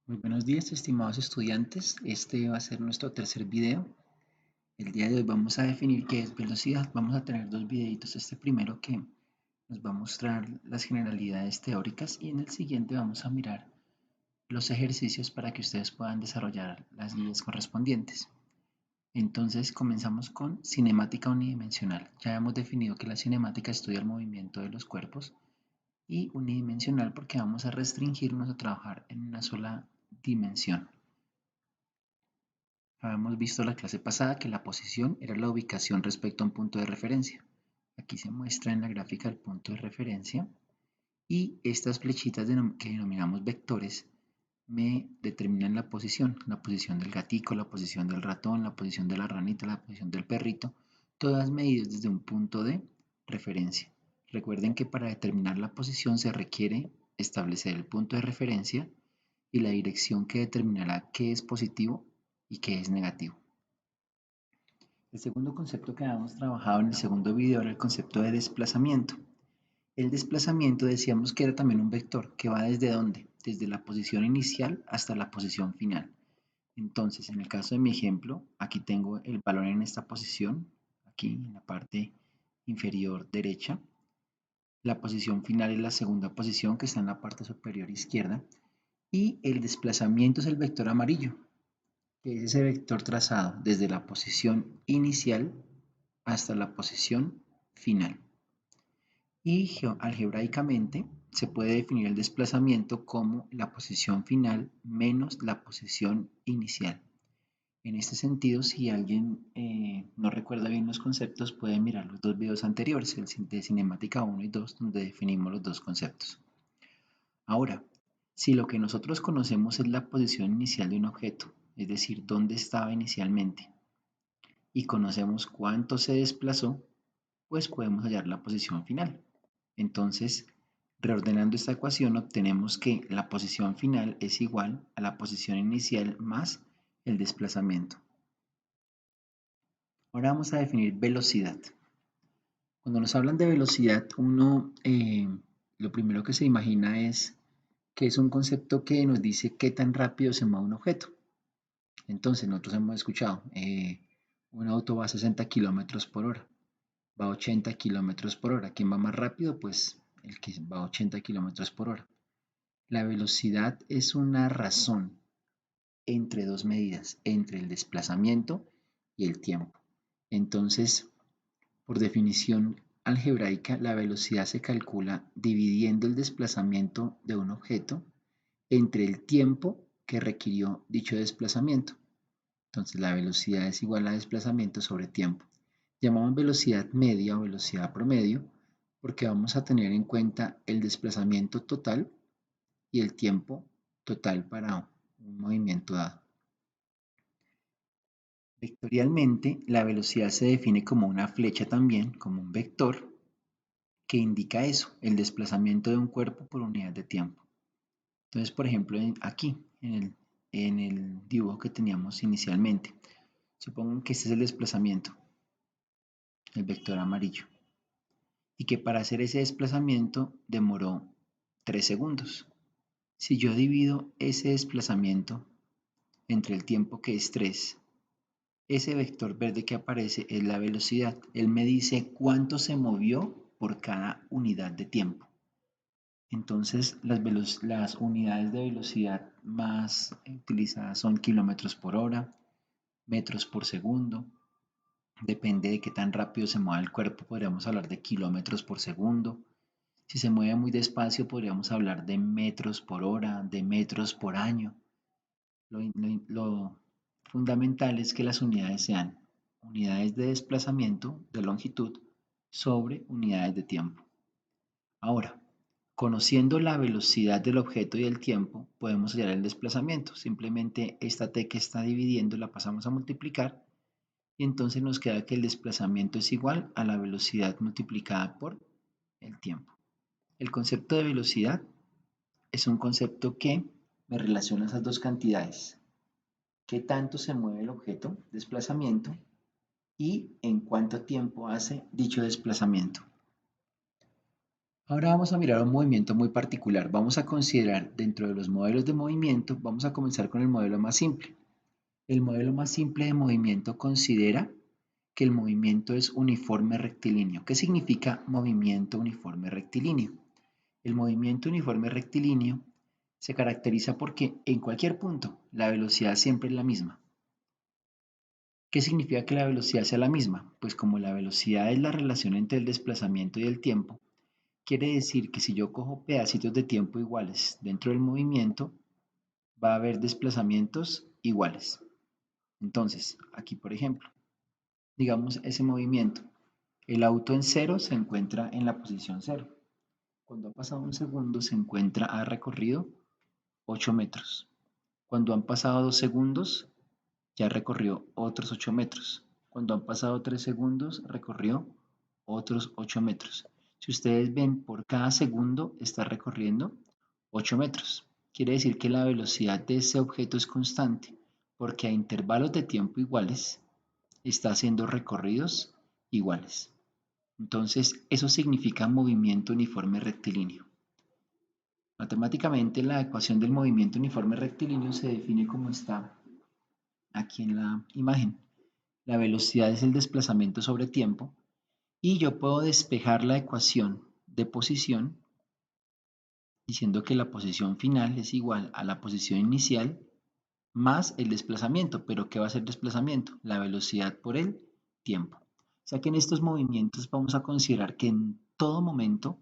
Muy buenos días, estimados estudiantes. Este va a ser nuestro tercer video. El día de hoy vamos a definir qué es velocidad. Vamos a tener dos videitos. Este primero que nos va a mostrar las generalidades teóricas y en el siguiente vamos a mirar los ejercicios para que ustedes puedan desarrollar las guías correspondientes. Entonces comenzamos con cinemática unidimensional. Ya hemos definido que la cinemática estudia el movimiento de los cuerpos y unidimensional porque vamos a restringirnos a trabajar en una sola dimensión. Habíamos visto la clase pasada que la posición era la ubicación respecto a un punto de referencia. Aquí se muestra en la gráfica el punto de referencia y estas flechitas que denominamos vectores me determinan la posición del gatico, la posición del ratón, la posición de la ranita, la posición del perrito, todas medidas desde un punto de referencia. Recuerden que para determinar la posición se requiere establecer el punto de referencia y la dirección que determinará qué es positivo y qué es negativo. El segundo concepto que habíamos trabajado en el segundo video era el concepto de desplazamiento. El desplazamiento decíamos que era también un vector que va desde dónde, desde la posición inicial hasta la posición final. Entonces, en el caso de mi ejemplo, aquí tengo el balón en esta posición, aquí en la parte inferior derecha. La posición final es la segunda posición que está en la parte superior izquierda. Y el desplazamiento es el vector amarillo, que es ese vector trazado desde la posición inicial hasta la posición final. Y algebraicamente se puede definir el desplazamiento como la posición final menos la posición inicial. En este sentido, si alguien no recuerda bien los conceptos, puede mirar los dos videos anteriores, el de cinemática 1 y 2, donde definimos los dos conceptos. Ahora, si lo que nosotros conocemos es la posición inicial de un objeto, es decir, dónde estaba inicialmente, y conocemos cuánto se desplazó, pues podemos hallar la posición final. Entonces, reordenando esta ecuación, obtenemos que la posición final es igual a la posición inicial más el desplazamiento. Ahora vamos a definir velocidad. Cuando nos hablan de velocidad, uno lo primero que se imagina es que es un concepto que nos dice qué tan rápido se mueve un objeto. Entonces, nosotros hemos escuchado, un auto va a 60 kilómetros por hora, va a 80 kilómetros por hora. ¿Quién va más rápido? Pues el que va a 80 kilómetros por hora. La velocidad es una razón entre dos medidas, entre el desplazamiento y el tiempo. Entonces, por definición algebraica, la velocidad se calcula dividiendo el desplazamiento de un objeto entre el tiempo que requirió dicho desplazamiento. Entonces la velocidad es igual a desplazamiento sobre tiempo. Llamamos velocidad media o velocidad promedio porque vamos a tener en cuenta el desplazamiento total y el tiempo total para un movimiento dado. Vectorialmente, la velocidad se define como una flecha también, como un vector, que indica eso, el desplazamiento de un cuerpo por unidad de tiempo. Entonces, por ejemplo, aquí, en el dibujo que teníamos inicialmente, supongo que este es el desplazamiento, el vector amarillo, y que para hacer ese desplazamiento demoró 3 segundos. Si yo divido ese desplazamiento entre el tiempo que es 3, ese vector verde que aparece es la velocidad. Él me dice cuánto se movió por cada unidad de tiempo. Entonces, las unidades de velocidad más utilizadas son kilómetros por hora, metros por segundo. Depende de qué tan rápido se mueva el cuerpo, podríamos hablar de kilómetros por segundo. Si se mueve muy despacio, podríamos hablar de metros por hora, de metros por año. Lo fundamental es que las unidades sean unidades de desplazamiento, de longitud, sobre unidades de tiempo. Ahora, conociendo la velocidad del objeto y el tiempo, podemos hallar el desplazamiento. Simplemente esta t que está dividiendo la pasamos a multiplicar y entonces nos queda que el desplazamiento es igual a la velocidad multiplicada por el tiempo. El concepto de velocidad es un concepto que me relaciona esas dos cantidades. ¿Qué tanto se mueve el objeto, desplazamiento, y en cuánto tiempo hace dicho desplazamiento? Ahora vamos a mirar un movimiento muy particular. Vamos a considerar dentro de los modelos de movimiento, vamos a comenzar con el modelo más simple. El modelo más simple de movimiento considera que el movimiento es uniforme rectilíneo. ¿Qué significa movimiento uniforme rectilíneo? El movimiento uniforme rectilíneo se caracteriza porque en cualquier punto la velocidad siempre es la misma. ¿Qué significa que la velocidad sea la misma? Pues como la velocidad es la relación entre el desplazamiento y el tiempo, quiere decir que si yo cojo pedacitos de tiempo iguales dentro del movimiento, va a haber desplazamientos iguales. Entonces, aquí por ejemplo, digamos ese movimiento. El auto en cero se encuentra en la posición cero. Cuando ha pasado un segundo ha recorrido 8 metros. Cuando han pasado 2 segundos, ya recorrió otros 8 metros. Cuando han pasado 3 segundos, recorrió otros 8 metros. Si ustedes ven, por cada segundo está recorriendo 8 metros. Quiere decir que la velocidad de ese objeto es constante, porque a intervalos de tiempo iguales está haciendo recorridos iguales. Entonces, eso significa movimiento uniforme rectilíneo. Matemáticamente, la ecuación del movimiento uniforme rectilíneo se define como está aquí en la imagen. La velocidad es el desplazamiento sobre tiempo y yo puedo despejar la ecuación de posición diciendo que la posición final es igual a la posición inicial más el desplazamiento. ¿Pero qué va a ser desplazamiento? La velocidad por el tiempo. O sea que en estos movimientos vamos a considerar que en todo momento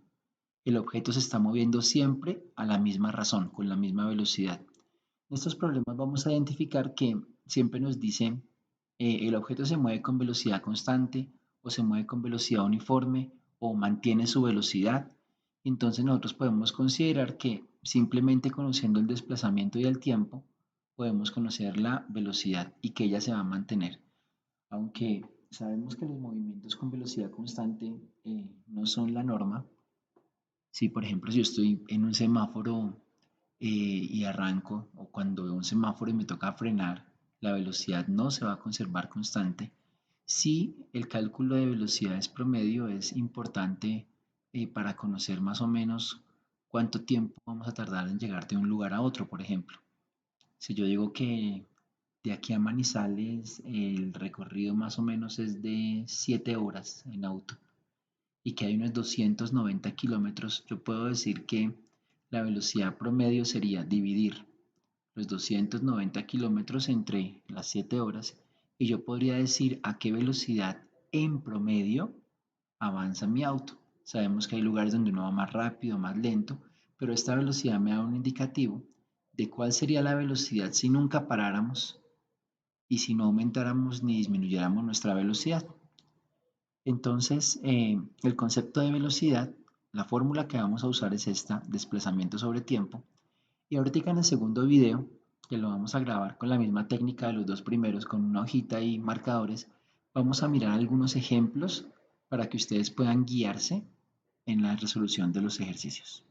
el objeto se está moviendo siempre a la misma razón, con la misma velocidad. En estos problemas vamos a identificar que siempre nos dice el objeto se mueve con velocidad constante o se mueve con velocidad uniforme o mantiene su velocidad. Entonces nosotros podemos considerar que simplemente conociendo el desplazamiento y el tiempo podemos conocer la velocidad y que ella se va a mantener. Aunque sabemos que los movimientos con velocidad constante no son la norma. Si por ejemplo si yo estoy en un semáforo y arranco, o cuando veo un semáforo y me toca frenar, la velocidad no se va a conservar constante. Sí, el cálculo de velocidades promedio es importante para conocer más o menos cuánto tiempo vamos a tardar en llegar de un lugar a otro, por ejemplo. Si yo digo que de aquí a Manizales el recorrido más o menos es de 7 horas en auto y que hay unos 290 kilómetros, yo puedo decir que la velocidad promedio sería dividir los 290 kilómetros entre las 7 horas y yo podría decir a qué velocidad en promedio avanza mi auto. Sabemos que hay lugares donde uno va más rápido, más lento, pero esta velocidad me da un indicativo de cuál sería la velocidad si nunca paráramos y si no aumentáramos ni disminuyéramos nuestra velocidad. Entonces, el concepto de velocidad, la fórmula que vamos a usar es esta, desplazamiento sobre tiempo. Y ahorita en el segundo video, que lo vamos a grabar con la misma técnica de los dos primeros, con una hojita y marcadores, vamos a mirar algunos ejemplos para que ustedes puedan guiarse en la resolución de los ejercicios.